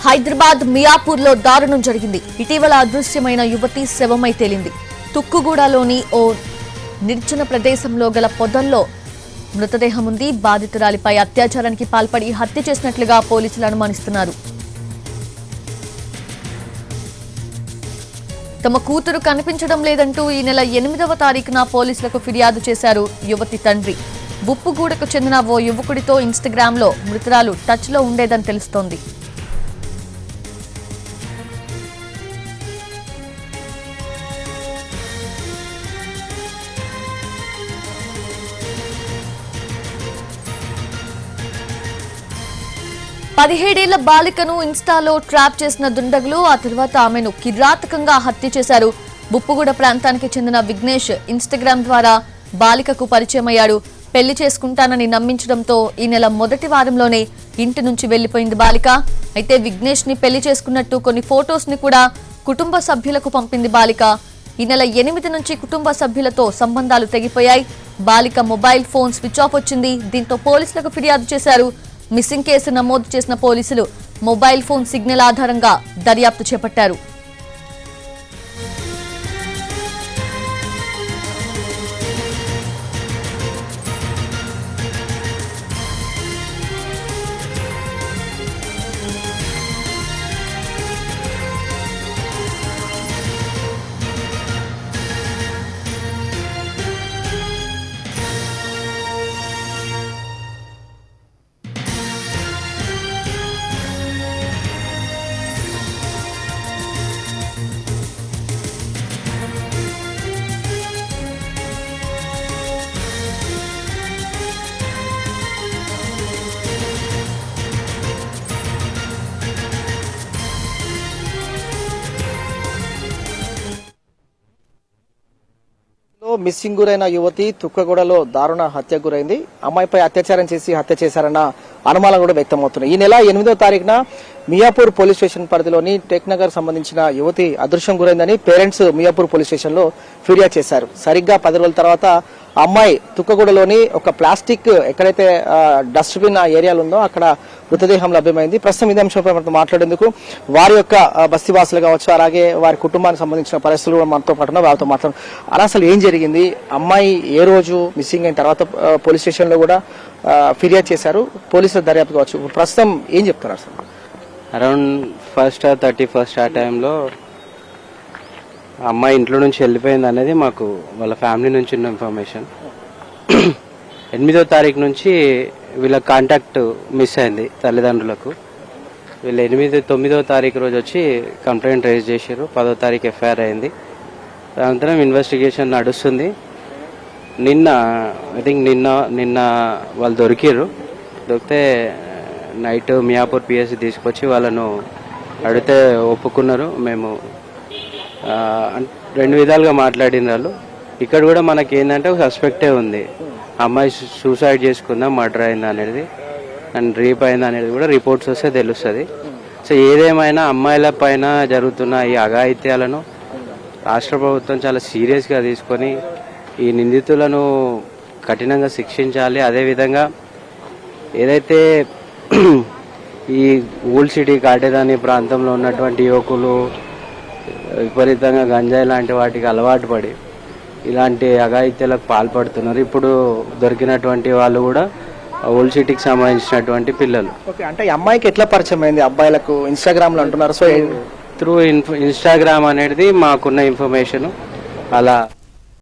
హైదరాబాద్ మియాపూర్లో దారుణం జరిగింది. ఇటీవల అదృశ్యమైన యువతి శవమై తేలింది. తుక్కుగూడలోని ఓ నిర్జన ప్రదేశంలో గల పొదల్లో మృతదేహం ఉంది. బాధితురాలిపై అత్యాచారానికి పాల్పడి హత్య చేసినట్లుగా పోలీసులు అనుమానిస్తున్నారు. తమ కూతురు కనిపించడం లేదంటూ ఈ నెల 8వ తారీఖున పోలీసులకు ఫిర్యాదు చేశారు యువతి తండ్రి. బుప్పుగూడకు చెందిన ఓ యువకుడితో ఇన్స్టాగ్రామ్లో మృతురాలు టచ్లో ఉండేదని తెలుస్తోంది. పదిహేడేళ్ల బాలికను ఇన్స్టాలో ట్రాప్ చేసిన దుండగులు ఆ తర్వాత ఆమెను కిరాతకంగా హత్య చేశారు. బుప్పుగూడ ప్రాంతానికి చెందిన విఘ్నేష్ ఇన్స్టాగ్రామ్ ద్వారా బాలికకు పరిచయమయ్యాడు. పెళ్లి చేసుకుంటానని నమ్మించడంతో ఈ నెల మొదటి వారంలోనే ఇంటి నుంచి వెళ్లిపోయింది బాలిక. అయితే విఘ్నేష్ ని పెళ్లి చేసుకున్నట్టు కొన్ని ఫొటోస్ ని కూడా కుటుంబ సభ్యులకు పంపింది బాలిక. ఈ నెల 8 నుంచి కుటుంబ సభ్యులతో సంబంధాలు తెగిపోయాయి. బాలిక మొబైల్ ఫోన్ స్విచ్ ఆఫ్ వచ్చింది. దీంతో పోలీసులకు ఫిర్యాదు చేశారు. మిస్సింగ్ కేసు నమోదు చేసిన పోలీసులు మొబైల్ ఫోన్ సిగ్నల్ ఆధారంగా దర్యాప్తు చేపట్టారు. మిస్సింగ్ గురైన యువతి తుక్కగూడలో దారుణ హత్య గురైంది. అమ్మాయిపై అత్యాచారం చేసి హత్య చేశారన్న అనుమానం కూడా వ్యక్తమవుతున్నాయి. ఈ నెల 8వ తారీఖున మియాపూర్ పోలీస్ స్టేషన్ పరిధిలోని టెక్ నగర్ సంబంధించిన యువతి అదృశ్యం గురైందని పేరెంట్స్ మియాపూర్ పోలీస్ స్టేషన్ లో ఫిర్యాదు చేశారు. సరిగ్గా 10 రోజుల తర్వాత అమ్మాయి తుక్కగూడలోని ఒక ప్లాస్టిక్ ఎక్కడైతే డస్ట్బిన్ ఆ ఏరియాలో ఉందో అక్కడ మృతదేహం లభ్యమైంది. ప్రస్తుతం ఇదే అంశంపై మనతో మాట్లాడేందుకు వారి యొక్క బస్తీవాసులు కావచ్చు, అలాగే వారి కుటుంబానికి సంబంధించిన పరిస్థితులు కూడా మనతో పాటు వారితో మాట్లాడు. అలా అసలు ఏం జరిగింది, అమ్మాయి ఏ రోజు మిస్సింగ్ అయిన తర్వాత పోలీస్ స్టేషన్ లో కూడా ఫిర్యాదు చేశారు, పోలీసుల దర్యాప్తు కావచ్చు, ప్రస్తుతం ఏం చెప్తారు అసలు? అరౌండ్ 1st or 31st ఆ టైంలో అమ్మాయి ఇంట్లో నుంచి వెళ్ళిపోయింది అనేది మాకు వాళ్ళ ఫ్యామిలీ నుంచి ఉన్న ఇన్ఫర్మేషన్. 8వ తారీఖు నుంచి వీళ్ళ కాంటాక్ట్ మిస్ అయింది తల్లిదండ్రులకు. వీళ్ళు 9వ తారీఖు రోజు వచ్చి కంప్లైంట్ రైజ్ చేశారు. 10వ తారీఖు ఎఫ్ఐఆర్ అయింది. అనంతరం ఇన్వెస్టిగేషన్ నడుస్తుంది. ఐ థింక్ నిన్న వాళ్ళు దొరికితే నైట్ మియాపూర్ పిఎస్సి తీసుకొచ్చి వాళ్ళను అడిగితే ఒప్పుకున్నారు. మేము 2 విధాలుగా మాట్లాడిన వాళ్ళు. ఇక్కడ కూడా మనకి ఏంటంటే ఒక సస్పెక్టే ఉంది, అమ్మాయి సూసైడ్ చేసుకుందా, మర్డర్ అయిందా అనేది అండ్ రేప్ అయిందా అనేది కూడా రిపోర్ట్స్ వస్తే తెలుస్తుంది. సో ఏదేమైనా అమ్మాయిల పైన జరుగుతున్న ఈ అఘాయిత్యాలను రాష్ట్ర ప్రభుత్వం చాలా సీరియస్గా తీసుకొని ఈ నిందితులను కఠినంగా శిక్షించాలి. అదేవిధంగా ఏదైతే ఈ ఓల్డ్ సిటీ కాటేదాని ప్రాంతంలో ఉన్నటువంటి యువకులు విపరీతంగా గంజాయి లాంటి వాటికి అలవాటు పడి ఇలాంటి అఘాయిత్యాలకు పాల్పడుతున్నారు. ఇప్పుడు దొరికినటువంటి వాళ్ళు కూడా ఓల్డ్ సిటీకి సంబంధించినటువంటి పిల్లలు. అంటే ఈ అమ్మాయికి ఎట్లా పరిచయం అయింది అబ్బాయిలకు? ఇన్స్టాగ్రామ్ లో అంటున్నారు. సో త్రూ ఇన్స్టాగ్రామ్ అనేది మాకున్న ఇన్ఫర్మేషన్. అలా